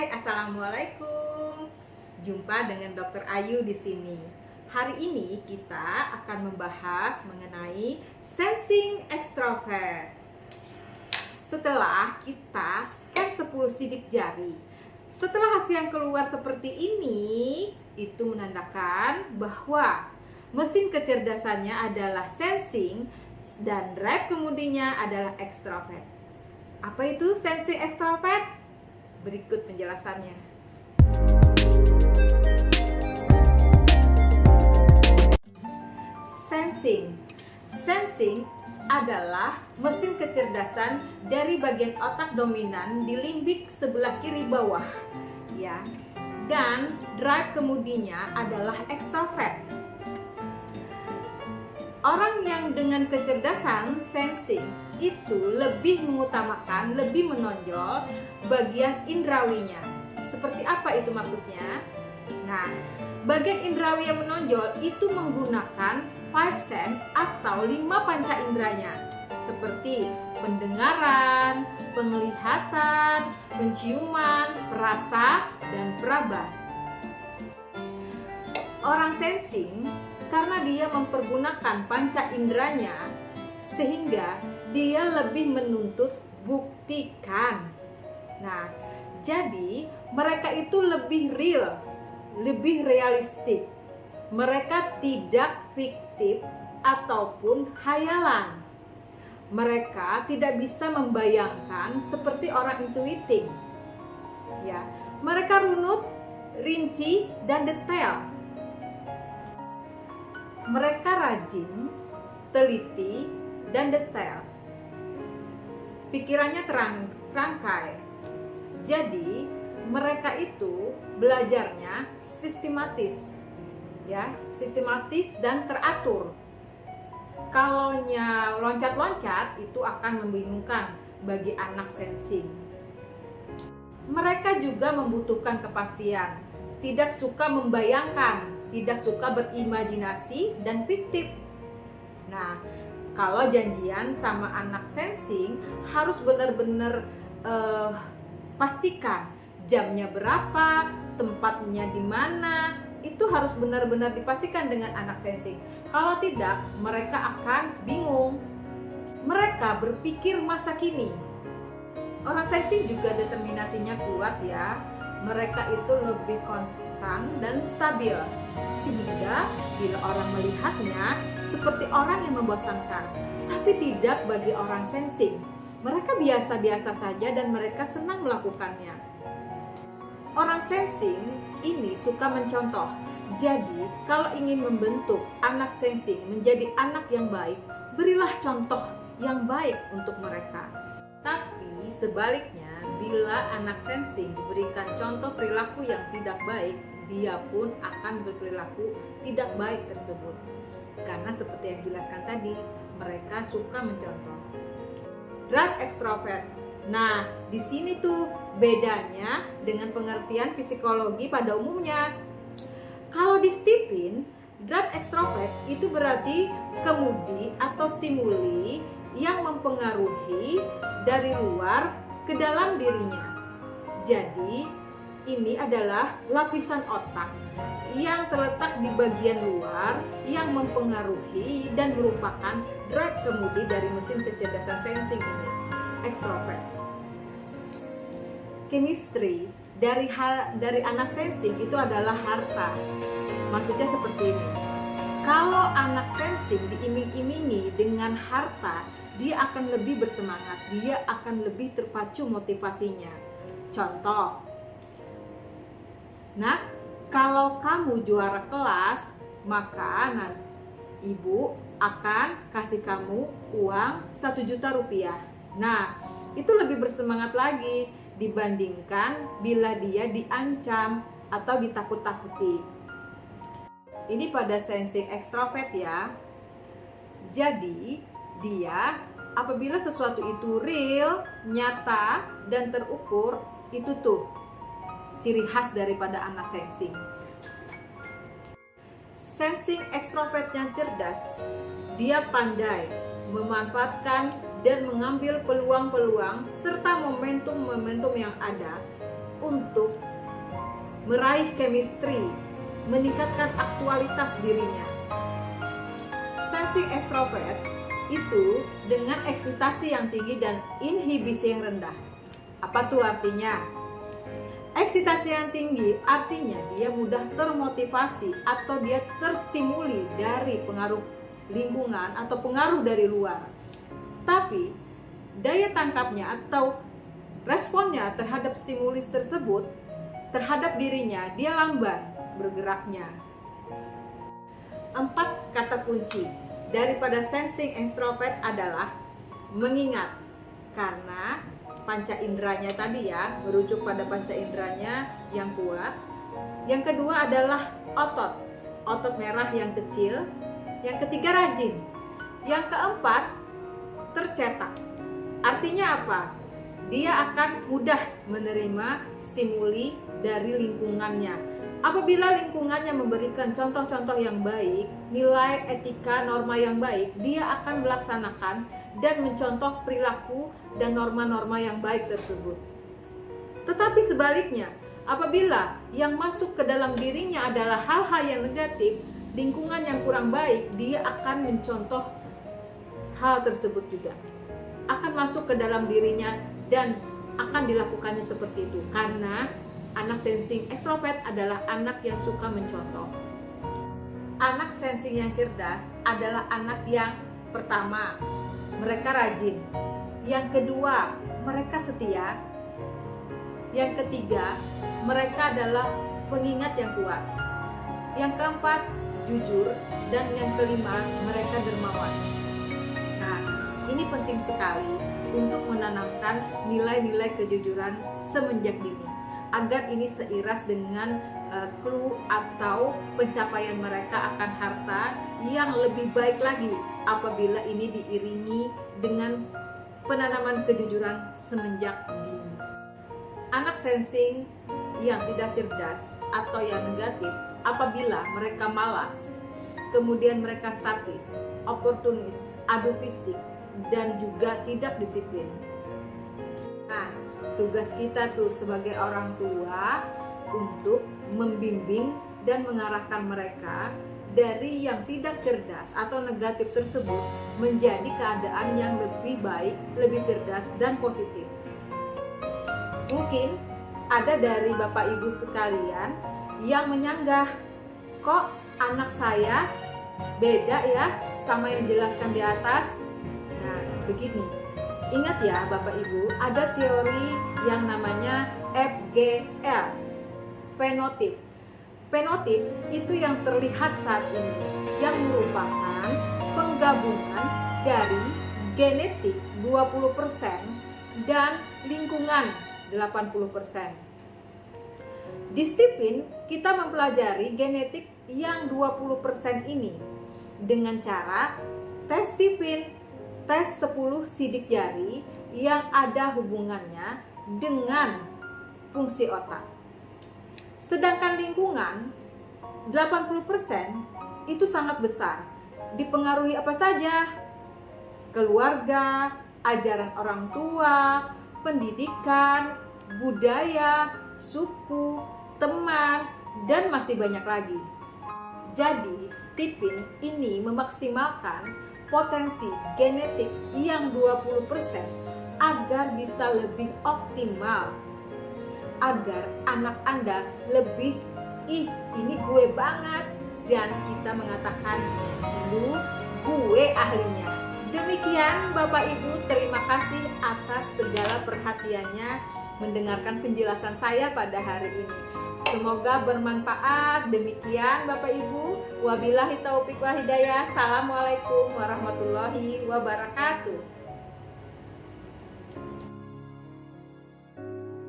Hai, assalamualaikum. Jumpa dengan Dr. Ayu di sini. Hari ini kita akan membahas mengenai sensing extrovert. Setelah kita scan 10 sidik jari, setelah hasil yang keluar seperti ini, itu menandakan bahwa mesin kecerdasannya adalah sensing dan drive kemudinya adalah extrovert. Apa itu sensing extrovert? Berikut penjelasannya. Sensing adalah mesin kecerdasan dari bagian otak dominan di limbik sebelah kiri bawah, ya. Dan drive kemudinya adalah extrovert. Orang yang dengan kecerdasan sensing itu lebih mengutamakan, lebih menonjol bagian indrawinya. Seperti apa itu maksudnya? Nah, bagian indrawi yang menonjol itu menggunakan 5 sense atau 5 panca inderanya, seperti pendengaran, penglihatan, penciuman, perasa, dan peraba. Orang sensing karena dia mempergunakan panca inderanya, sehingga dia lebih menuntut buktikan. Nah, jadi mereka itu lebih real, lebih realistik. Mereka tidak fiktif ataupun hayalan. Mereka tidak bisa membayangkan seperti orang intuitif. Ya, mereka runut, rinci, dan detail. Mereka rajin, teliti, dan detail. Pikirannya terangkai. Jadi, mereka itu belajarnya sistematis, ya, sistematis dan teratur. Kalaunya loncat-loncat itu akan membingungkan bagi anak sensing. Mereka juga membutuhkan kepastian, tidak suka membayangkan, tidak suka berimajinasi dan fiktif. Nah, kalau janjian sama anak sensing harus benar-benar pastikan jamnya berapa, tempatnya di mana, itu harus benar-benar dipastikan dengan anak sensing. Kalau tidak, mereka akan bingung. Mereka berpikir masa kini. Orang sensing juga determinasinya kuat, ya. Mereka itu lebih konstan dan stabil, sehingga bila orang melihatnya seperti orang yang membosankan. Tapi tidak bagi orang sensing. Mereka biasa-biasa saja dan mereka senang melakukannya. Orang sensing ini suka mencontoh. Jadi, kalau ingin membentuk anak sensing menjadi anak yang baik, berilah contoh yang baik untuk mereka. Tapi sebaliknya, bila anak sensing diberikan contoh perilaku yang tidak baik, dia pun akan berperilaku tidak baik tersebut. Karena seperti yang dijelaskan tadi, mereka suka mencontoh. Drive extrovert. Nah, di sini tuh bedanya dengan pengertian psikologi pada umumnya. Kalau di Stephen, drive extrovert itu berarti kemudi atau stimuli yang mempengaruhi dari luar ke dalam dirinya. Jadi, ini adalah lapisan otak yang terletak di bagian luar yang mempengaruhi dan merupakan drive kemudi dari mesin kecerdasan sensing ini, extrovert. Chemistry dari anak sensing itu adalah harta. Maksudnya seperti ini. Kalau anak sensing diiming-imingi dengan harta, dia akan lebih bersemangat, dia akan lebih terpacu motivasinya. Contoh, nah, kalau kamu juara kelas, maka ibu akan kasih kamu uang 1 juta rupiah. Nah, itu lebih bersemangat lagi dibandingkan bila dia diancam atau ditakut-takuti. Ini pada sensing extrovert, ya. Jadi, dia apabila sesuatu itu real, nyata, dan terukur, itu tuh ciri khas daripada anak sensing. Sensing extrovert yang cerdas, dia pandai memanfaatkan dan mengambil peluang-peluang serta momentum-momentum yang ada untuk meraih chemistry, meningkatkan aktualitas dirinya. Sensing extrovert itu dengan eksitasi yang tinggi dan inhibisi yang rendah. Apa tuh artinya? Eksitasi yang tinggi artinya dia mudah termotivasi atau dia terstimuli dari pengaruh lingkungan atau pengaruh dari luar. Tapi daya tangkapnya atau responnya terhadap stimulus tersebut terhadap dirinya dia lamban bergeraknya. 4 kata kunci daripada sensing extrovert adalah mengingat, karena panca inderanya tadi ya, merujuk pada panca inderanya yang kuat. Yang kedua adalah otot merah yang kecil. Yang ketiga rajin. Yang keempat tercetak. Artinya apa? Dia akan mudah menerima stimuli dari lingkungannya. Apabila lingkungannya memberikan contoh-contoh yang baik, nilai etika, norma yang baik, dia akan melaksanakan dan mencontoh perilaku dan norma-norma yang baik tersebut. Tetapi sebaliknya, apabila yang masuk ke dalam dirinya adalah hal-hal yang negatif, lingkungan yang kurang baik, dia akan mencontoh hal tersebut juga. Akan masuk ke dalam dirinya dan akan dilakukannya seperti itu. Karena anak sensing extrovert adalah anak yang suka mencontoh. Anak sensing yang cerdas adalah anak yang pertama, mereka rajin. Yang kedua, mereka setia. Yang ketiga, mereka adalah pengingat yang kuat. Yang keempat, jujur. Dan yang kelima, mereka dermawan. Nah, ini penting sekali untuk menanamkan nilai-nilai kejujuran semenjak dini, agar ini seiras dengan clue atau pencapaian mereka akan harta yang lebih baik lagi apabila ini diiringi dengan penanaman kejujuran semenjak dini. Anak sensing yang tidak cerdas atau yang negatif, apabila mereka malas, kemudian mereka statis, oportunis, adu fisik, dan juga tidak disiplin. Nah, tugas kita tuh sebagai orang tua untuk membimbing dan mengarahkan mereka dari yang tidak cerdas atau negatif tersebut menjadi keadaan yang lebih baik, lebih cerdas dan positif. Mungkin ada dari Bapak Ibu sekalian yang menyanggah, kok anak saya beda ya sama yang dijelaskan di atas. Nah, begini. Ingat ya Bapak Ibu, ada teori yang namanya FGR, fenotip. Fenotip itu yang terlihat saat ini, yang merupakan penggabungan dari genetik 20% dan lingkungan 80%. Di STIPIN kita mempelajari genetik yang 20% ini dengan cara tes STIPIN, tes 10 sidik jari yang ada hubungannya dengan fungsi otak. Sedangkan lingkungan 80% itu sangat besar. Dipengaruhi apa saja? Keluarga, ajaran orang tua, pendidikan, budaya, suku, teman, dan masih banyak lagi. Jadi, STIPIN ini memaksimalkan potensi genetik yang 20% agar bisa lebih optimal, agar anak Anda lebih ini gue banget, dan kita mengatakan lu gue ahlinya. Demikian Bapak Ibu, terima kasih atas segala perhatiannya mendengarkan penjelasan saya pada hari ini. Semoga bermanfaat. Demikian Bapak Ibu, wabillahi taufiq wa hidayah. Assalamualaikum warahmatullahi wabarakatuh.